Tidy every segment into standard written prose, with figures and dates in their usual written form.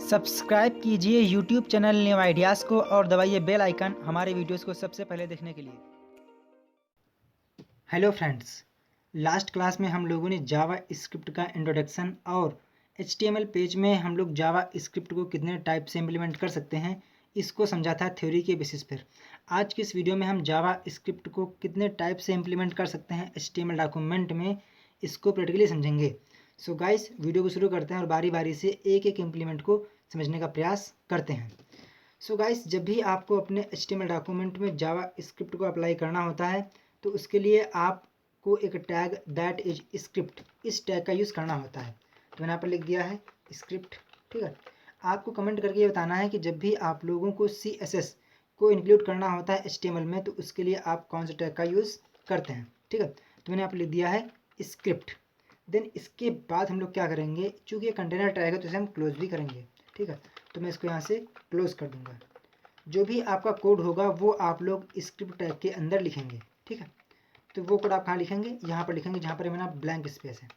Subscribe कीजिए YouTube channel new ideas को और दबाइए बेल आइकन हमारे वीडियोस को सबसे पहले देखने के लिए। हेलो फ्रेंड्स, लास्ट क्लास में हम लोगों ने जावा स्क्रिप्ट का इंट्रोडक्शन और HTML पेज में हम लोग जावा स्क्रिप्ट को कितने टाइप से इम्प्लीमेंट कर सकते हैं इसको समझा था थ्योरी के बेसिस पर। आज के इस वीडियो में हम जावा स्क्रिप्ट को कितने टाइप से इम्प्लीमेंट कर सकते हैं HTML डॉक्यूमेंट में, इसको प्रैक्टिकली समझेंगे। सो गाइस, वीडियो को शुरू करते हैं और बारी बारी से एक एक इम्प्लीमेंट को समझने का प्रयास करते हैं। सो गाइस, जब भी आपको अपने HTML डॉक्यूमेंट में जावा स्क्रिप्ट को अप्लाई करना होता है तो उसके लिए आपको एक टैग दैट इज स्क्रिप्ट, इस टैग का यूज़ करना होता है। तो मैंने यहाँ पर लिख दिया है स्क्रिप्ट। ठीक है, आपको कमेंट करके ये बताना है कि जब भी आप लोगों को CSS को इंक्लूड करना होता है HTML में तो उसके लिए आप कौन से टैग का यूज़ करते हैं। ठीक है, तो मैंने यहाँ पर लिख दिया है स्क्रिप्ट। देन इसके बाद हम लोग क्या करेंगे, चूँकि ये कंटेनर टैग है तो इसे हम क्लोज भी करेंगे। ठीक है, तो मैं इसको यहाँ से क्लोज कर दूंगा। जो भी आपका कोड होगा वो आप लोग स्क्रिप्ट टैग के अंदर लिखेंगे। ठीक है, तो वो कोड आप कहाँ लिखेंगे, यहाँ पर लिखेंगे जहाँ पर मेरा ब्लैंक स्पेस है।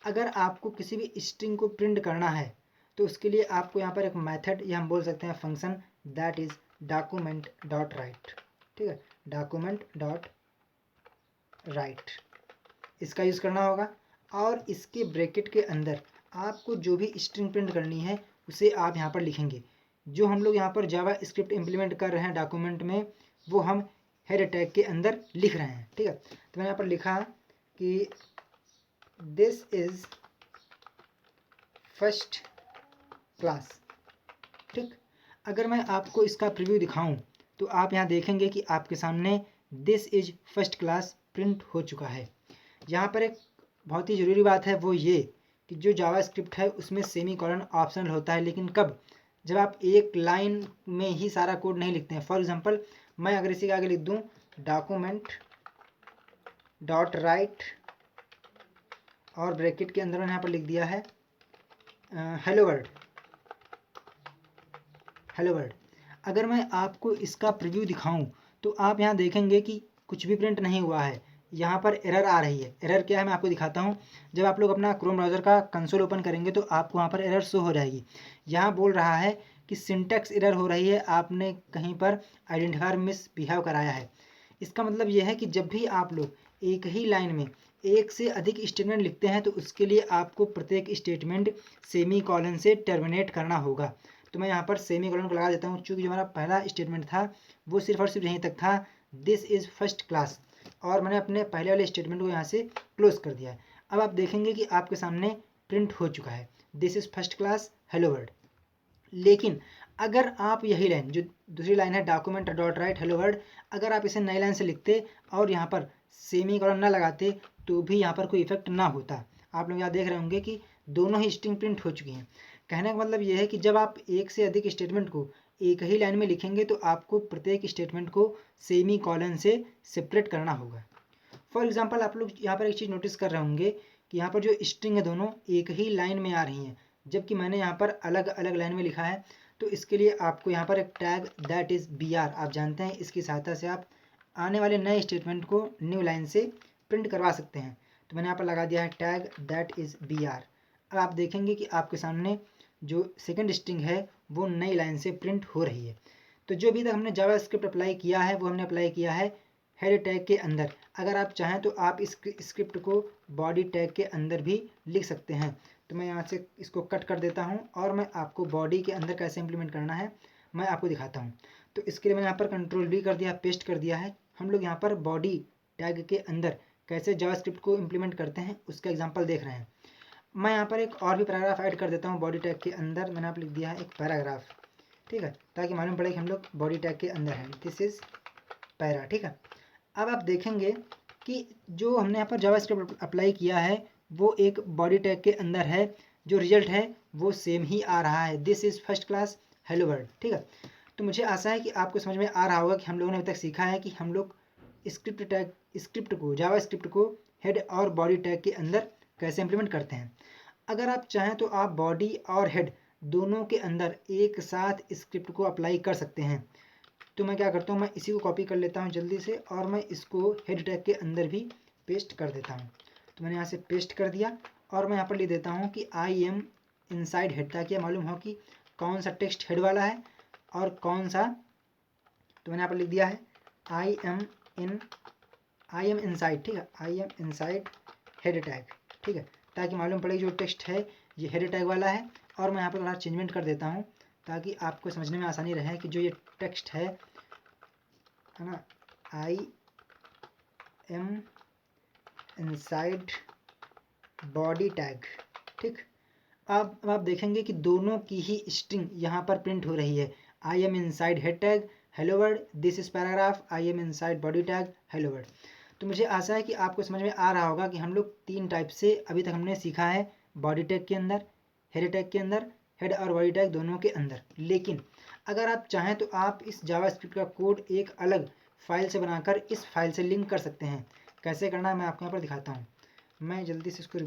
अगर आपको किसी भी स्ट्रिंग को प्रिंट करना है तो उसके लिए आपको यहाँ पर एक मेथड या हम बोल सकते हैं function that is document dot right. ठीक है, डॉक्यूमेंट डॉट राइट, इसका यूज़ करना होगा। और इसके ब्रैकेट के अंदर आपको जो भी स्ट्रिंग प्रिंट करनी है उसे आप यहाँ पर लिखेंगे। जो हम लोग यहाँ पर जावा स्क्रिप्ट इम्प्लीमेंट कर रहे हैं डॉक्यूमेंट में वो हम हेड टैग के अंदर लिख रहे हैं। ठीक है, तो मैंने यहाँ पर लिखा कि दिस इज फर्स्ट क्लास। ठीक, अगर मैं आपको इसका प्रीव्यू दिखाऊं तो आप यहाँ देखेंगे कि आपके सामने this is first class print हो चुका है। यहाँ पर एक बहुत ही ज़रूरी बात है वो ये कि जो जावा स्क्रिप्ट है उसमें सेमी कॉलन ऑप्शनल होता है, लेकिन कब, जब आप एक लाइन में ही सारा कोड नहीं लिखते हैं। फॉर एग्जांपल, मैं अगर इसी के आगे लिख दूँ डॉक्यूमेंट डॉट राइट और ब्रैकेट के अंदर मैंने यहाँ पर लिख दिया है हेलो वर्ल्ड, हेलो वर्ल्ड। अगर मैं आपको इसका प्रीव्यू दिखाऊं तो आप यहाँ देखेंगे कि कुछ भी प्रिंट नहीं हुआ है, यहाँ पर एरर आ रही है। एरर क्या है मैं आपको दिखाता हूँ। जब आप लोग अपना क्रोम ब्राउज़र का कंसोल ओपन करेंगे तो आपको वहाँ पर एरर शो हो जाएगी। यहाँ बोल रहा है कि सिंटैक्स एरर हो रही है, आपने कहीं पर आइडेंटिफायर मिसबिहेव कराया है। इसका मतलब यह है कि जब भी आप लोग एक ही लाइन में एक से अधिक स्टेटमेंट लिखते हैं तो उसके लिए आपको प्रत्येक स्टेटमेंट सेमी कॉलन से टर्मिनेट करना होगा। तो मैं यहाँ पर सेमी कॉलन को लगा देता हूँ, चूँकि जो हमारा पहला स्टेटमेंट था वो सिर्फ और सिर्फ यहीं तक था, दिस इज़ फर्स्ट क्लास, और मैंने अपने पहले वाले स्टेटमेंट को यहाँ से क्लोज कर दिया है। अब आप देखेंगे कि आपके सामने प्रिंट हो चुका है this is first class hello world. लेकिन अगर आप यही लाइन, जो दूसरी लाइन है document dot right hello world, अगर आप इसे नई लाइन से लिखते और यहाँ पर सेमी कॉलन ना लगाते तो भी यहाँ पर कोई इफेक्ट ना होता। आप लोग यहाँ देख रहे होंगे कि दोनों ही स्ट्रिंग प्रिंट हो चुकी हैं। कहने का मतलब ये है कि जब आप एक से अधिक स्टेटमेंट को एक ही लाइन में लिखेंगे तो आपको प्रत्येक स्टेटमेंट को सेमी कॉलन से सेपरेट करना होगा। फॉर एग्जाम्पल, आप लोग यहाँ पर एक चीज़ नोटिस कर रहे होंगे कि यहाँ पर जो स्ट्रिंग है दोनों एक ही लाइन में आ रही हैं, जबकि मैंने यहाँ पर अलग अलग लाइन में लिखा है। तो इसके लिए आपको यहाँ पर एक टैग दैट इज़ BR, आप जानते हैं इसकी सहायता से आप आने वाले नए स्टेटमेंट को न्यू लाइन से प्रिंट करवा सकते हैं। तो मैंने यहाँ पर लगा दिया है टैग दैट इज़ BR। अब आप देखेंगे कि आपके सामने जो सेकेंड स्ट्रिंग है वो नई लाइन से प्रिंट हो रही है। तो जो भी तक हमने जावा स्क्रिप्ट अप्लाई किया है वो हमने अप्लाई किया है हेड टैग के अंदर। अगर आप चाहें तो आप इस स्क्रिप्ट को बॉडी टैग के अंदर भी लिख सकते हैं। तो मैं यहाँ से इसको कट कर देता हूँ और मैं आपको बॉडी के अंदर कैसे इंप्लीमेंट करना है मैं आपको दिखाता हूँ। तो इसके लिए मैंने यहाँ पर Ctrl+V कर दिया, पेस्ट कर दिया है। हम लोग यहाँ पर बॉडी टैग के अंदर कैसे जावा स्क्रिप्ट को इम्प्लीमेंट करते हैं उसका एग्जाम्पल देख रहे हैं। मैं यहाँ पर एक और भी पैराग्राफ ऐड कर देता हूँ बॉडी टैग के अंदर। मैंने यहाँ पर लिख दिया है एक पैराग्राफ। ठीक है, ताकि मालूम पड़े कि हम लोग बॉडी टैग के अंदर हैं। This is para. ठीक है, अब आप देखेंगे कि जो हमने यहाँ पर जावा स्क्रिप्ट अप्लाई किया है वो एक बॉडी टैग के अंदर है, जो रिजल्ट है वो सेम ही आ रहा है, this is first class hello world. ठीक है, तो मुझे आशा है कि आपको समझ में आ रहा होगा कि हम लोगों ने अभी तक सीखा है कि हम लोग स्क्रिप्ट को जावा स्क्रिप्ट को हेड और बॉडी टैग के अंदर कैसे इम्प्लीमेंट करते हैं। अगर आप चाहें तो आप बॉडी और हेड दोनों के अंदर एक साथ स्क्रिप्ट को अप्लाई कर सकते हैं। तो मैं क्या करता हूँ, मैं इसी को कॉपी कर लेता हूँ जल्दी से और मैं इसको हेड टैग के अंदर भी पेस्ट कर देता हूँ। तो मैंने यहाँ से पेस्ट कर दिया और मैं यहाँ पर लिख देता हूँ कि आई एम इनसाइड हेड, ताकि मालूम हो कि कौन सा टेक्स्ट हेड वाला है और कौन सा, तो मैंने यहाँ पर लिख दिया है आई एम इनसाइड, ठीक है, I am inside head tag, ठीक है, ताकि मालूम पड़े जो टेक्स्ट है ये हेड टैग वाला है। और मैं यहाँ पर थोड़ा चेंजमेंट कर देता हूँ ताकि आपको समझने में आसानी रहे कि जो ये टेक्स्ट है ना, I am inside body tag, ठीक। अब आप देखेंगे कि दोनों की ही स्ट्रिंग यहाँ पर प्रिंट हो रही है। I am inside head tag hello word, this is paragraph, I am inside body tag hello word. तो मुझे आशा है कि आपको समझ में आ रहा होगा कि हम लोग 3 टाइप से अभी तक हमने सीखा है, बॉडी टैग के अंदर, हेड टैग के अंदर, हेड और बॉडी टैग दोनों के अंदर। लेकिन अगर आप चाहें तो आप इस जावास्क्रिप्ट का कोड एक अलग फाइल से बनाकर इस फाइल से लिंक कर सकते हैं। कैसे करना है मैं आपको यहाँ पर दिखाता हूँ। मैं जल्दी से इसको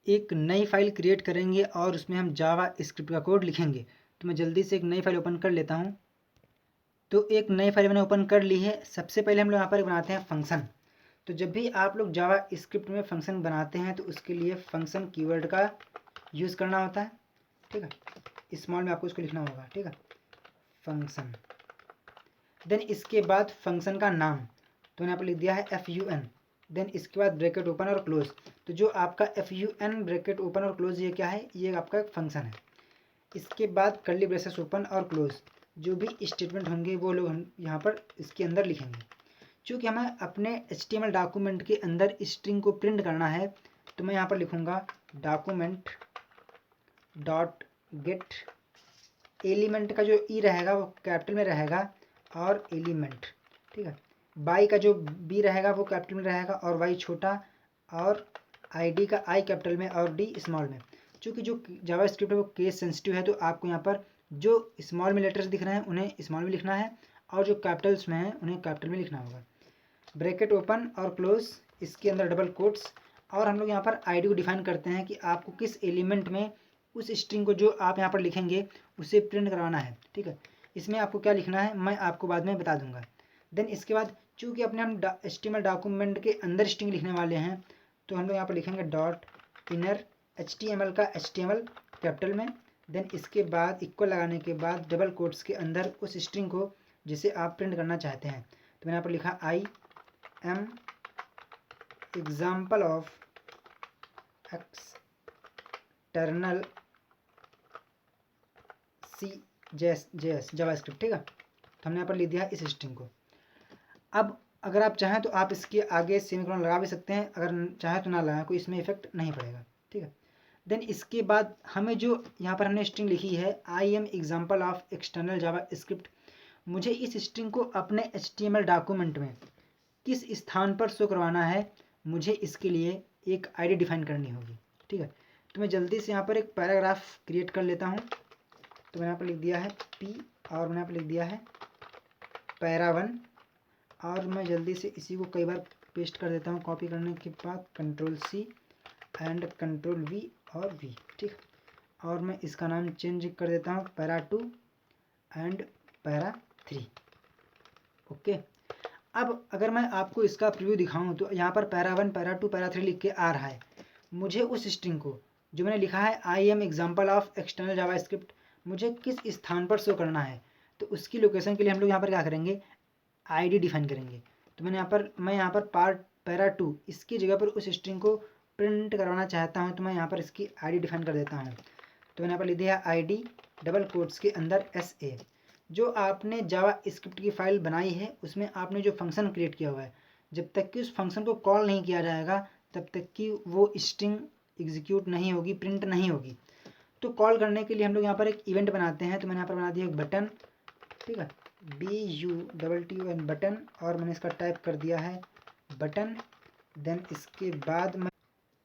एक नई फाइल क्रिएट करेंगे और उसमें हम जावा स्क्रिप्ट का कोड लिखेंगे। तो मैं जल्दी से एक नई फाइल ओपन कर लेता हूँ। तो एक नई फाइल मैंने ओपन कर ली है। सबसे पहले हम लोग यहाँ पर बनाते हैं फंक्शन। तो जब भी आप लोग जावा स्क्रिप्ट में फंक्शन बनाते हैं तो उसके लिए फंक्शन कीवर्ड का यूज़ करना होता है, ठीक है। स्मॉल में आपको इसको लिखना होगा, ठीक है, फंक्शन। देन इसके बाद फंक्शन का नाम, तो मैंने यहाँ पर लिख दिया है FUN। देन इसके बाद ब्रैकेट ओपन और क्लोज। तो जो आपका FUN ब्रैकेट ओपन और क्लोज ये क्या है, ये आपका एक फंक्शन है। इसके बाद कर्ली ब्रेसेस ओपन और क्लोज, जो भी स्टेटमेंट होंगे वो लोग हम यहाँ पर इसके अंदर लिखेंगे। चूँकि हमें अपने HTML डॉक्यूमेंट के अंदर स्ट्रिंग को प्रिंट करना है तो मैं यहाँ पर लिखूँगा डॉक्यूमेंट डॉट गेट एलिमेंट का जो ई रहेगा वो कैपिटल में रहेगा और एलिमेंट, ठीक है। बाई का जो बी रहेगा वो कैपिटल में रहेगा और वाई छोटा, और आईडी का आई कैपिटल में और डी स्मॉल में। चूँकि जो जावास्क्रिप्ट है वो केस सेंसिटिव है तो आपको यहाँ पर जो स्मॉल में लेटर्स दिख रहे हैं उन्हें स्मॉल में लिखना है और जो कैपिटल्स में हैं उन्हें कैपिटल में लिखना होगा। ब्रैकेट ओपन और क्लोज, इसके अंदर डबल कोट्स, और हम लोग यहाँ पर आईडी को डिफाइन करते हैं कि आपको किस एलिमेंट में उस स्ट्रिंग को जो आप यहाँ पर लिखेंगे उसे प्रिंट करवाना है, ठीक है। इसमें आपको क्या लिखना है मैं आपको बाद में बता दूंगा। देन इसके बाद चूँकि अपने हम HTML डॉक्यूमेंट के अंदर स्ट्रिंग लिखने वाले हैं तो हम लोग यहाँ पर लिखेंगे डॉट इनर HTML का HTML कैपिटल में। देन इसके बाद इक्वल लगाने के बाद डबल कोट्स के अंदर उस स्ट्रिंग को जिसे आप प्रिंट करना चाहते हैं। तो मैंने यहाँ पर लिखा I am example of external CJS JavaScript, ठीक है। तो हमने यहाँ पर लिख दिया इस स्ट्रिंग को। अब अगर आप चाहें तो आप इसके आगे सेमीकोलन लगा भी सकते हैं, अगर चाहें तो ना लगाएं, कोई इसमें इफेक्ट नहीं पड़ेगा, ठीक है। देन इसके बाद हमें जो यहाँ पर हमने स्ट्रिंग लिखी है I am example of external JavaScript, मुझे इस स्ट्रिंग को अपने HTML डॉक्यूमेंट में किस स्थान पर शो करवाना है, मुझे इसके लिए एक आईडी डिफाइन करनी होगी, ठीक है। तो मैं जल्दी से यहाँ पर एक पैराग्राफ क्रिएट कर लेता हूँ। तो मैंने यहाँ पर लिख दिया है P और मैंने यहाँ पर लिख दिया है पैरा1, और मैं जल्दी से इसी को कई बार पेस्ट कर देता हूँ। कॉपी करने के बाद Ctrl+C एंड Ctrl+V और V, ठीक। और मैं इसका नाम चेंज कर देता हूँ पैरा2 एंड पैरा3, ओके। अब अगर मैं आपको इसका प्रीव्यू दिखाऊँ तो यहाँ पर पैरा1 पैरा2 पैरा3 लिख के आ रहा है। मुझे उस स्ट्रिंग को जो मैंने लिखा है I am example of external JavaScript मुझे किस स्थान पर शो करना है, तो उसकी लोकेशन के लिए हम लोग यहाँ पर क्या करेंगे, आईडी डिफाइन करेंगे। तो मैं यहाँ पर पार्ट पैरा2 इसकी जगह पर उस स्ट्रिंग को प्रिंट करवाना चाहता हूँ तो मैं यहाँ पर इसकी आईडी डिफाइन कर देता हूँ। तो मैंने यहाँ पर लिख दिया आईडी डबल कोट्स के अंदर SA। जो आपने जावास्क्रिप्ट की फाइल बनाई है उसमें आपने जो फंक्शन क्रिएट किया हुआ है, जब तक कि उस फंक्शन को कॉल नहीं किया जाएगा तब तक कि वो स्ट्रिंग एग्जीक्यूट नहीं होगी, प्रिंट नहीं होगी। तो कॉल करने के लिए हम लोग यहाँ पर एक इवेंट बनाते हैं। तो मैंने यहाँ पर बना दिया एक बटन, ठीक है, BUTTON बटन, और मैंने इसका टाइप कर दिया है बटन। देन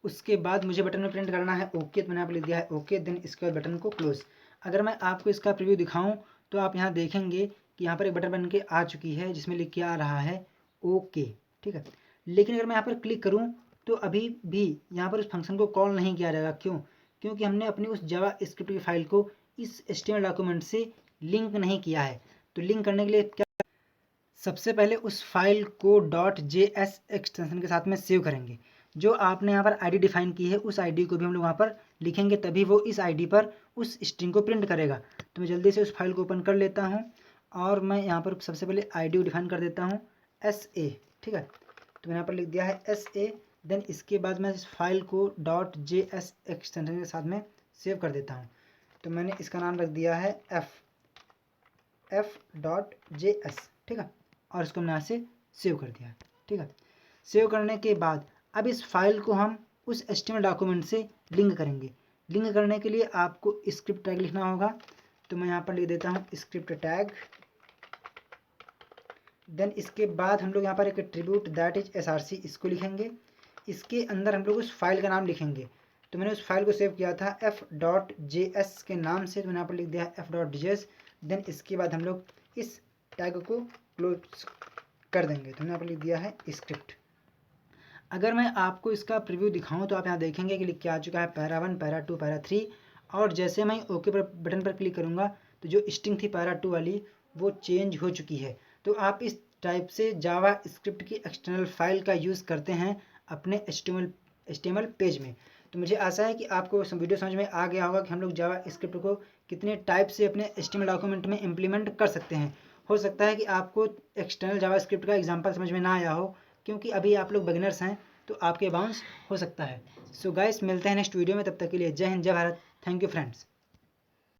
उसके बाद मुझे बटन में प्रिंट करना है ओके, तो मैंने यहाँ पर लिख दिया है ओके। देन इसके बाद बटन को क्लोज। अगर मैं आपको इसका प्रीव्यू दिखाऊं तो आप यहाँ देखेंगे कि यहाँ पर एक बटन बन के आ चुकी है जिसमें लिख के आ रहा है ओके, ठीक है। लेकिन अगर मैं यहाँ पर क्लिक करूँ तो अभी भी यहाँ पर उस फंक्शन को कॉल नहीं किया जाएगा। क्यों? क्योंकि हमने अपनी उस जावास्क्रिप्ट की फाइल को इस HTML डॉक्यूमेंट से लिंक नहीं किया है। तो लिंक करने के लिए क्या, सबसे पहले उस फाइल को .js एक्सटेंशन के साथ में सेव करेंगे। जो आपने यहाँ पर आईडी डिफाइन की है उस आईडी को भी हम लोग वहाँ पर लिखेंगे, तभी वो इस आईडी पर उस स्ट्रिंग को प्रिंट करेगा। तो मैं जल्दी से उस फाइल को ओपन कर लेता हूँ और मैं यहाँ पर सबसे पहले आईडी को डिफाइन कर देता हूँ SA, ठीक है। तो मैंने यहाँ पर लिख दिया है SA। देन इसके बाद मैं इस फाइल को .js एक्सटेंशन के साथ में सेव कर देता हूँ। तो मैंने इसका नाम रख दिया है f.js, ठीक है, और इसको मैंने यहाँ से सेव कर दिया, ठीक है। सेव करने के बाद अब इस फाइल को हम उस HTML डॉक्यूमेंट से लिंक करेंगे। लिंक करने के लिए आपको स्क्रिप्ट टैग लिखना होगा। तो मैं यहाँ पर लिख देता हूँ स्क्रिप्ट टैग। देन इसके बाद हम लोग यहाँ पर एक एट्रीब्यूट दैट इज src इसको लिखेंगे। इसके अंदर हम लोग उस फाइल का नाम लिखेंगे। तो मैंने उस फाइल को सेव किया था f.js के नाम से, तो मैंने यहाँ पर लिख दिया है f.js। देन इसके बाद हम लोग इस टैग को क्लोज कर देंगे। तो मैंने यहाँ पर लिख दिया है स्क्रिप्ट। अगर मैं आपको इसका प्रीव्यू दिखाऊं तो आप यहाँ देखेंगे कि लिख के आ चुका है पैरा 1, पैरा 2, पैरा 3, और जैसे मैं ओके पर बटन पर क्लिक करूँगा तो जो स्ट्रिंग थी पैरा 2 वाली वो चेंज हो चुकी है। तो आप इस टाइप से जावा स्क्रिप्ट की एक्सटर्नल फाइल का यूज़ करते हैं अपने HTML पेज में। तो मुझे आशा है कि आपको वीडियो समझ में आ गया होगा कि हम लोग जावा स्क्रिप्ट को कितने टाइप से अपने HTML डॉक्यूमेंट में इम्प्लीमेंट कर सकते हैं। हो सकता है कि आपको एक्सटर्नल जावा स्क्रिप्ट का एग्जाम्पल समझ में ना आया हो, क्योंकि अभी आप लोग बिगिनर्स हैं, तो आपके बाउंस हो सकता है। सो गाइस, मिलते हैं नेक्स्ट वीडियो में, तब तक के लिए जय हिंद, जय भारत। Thank you friends.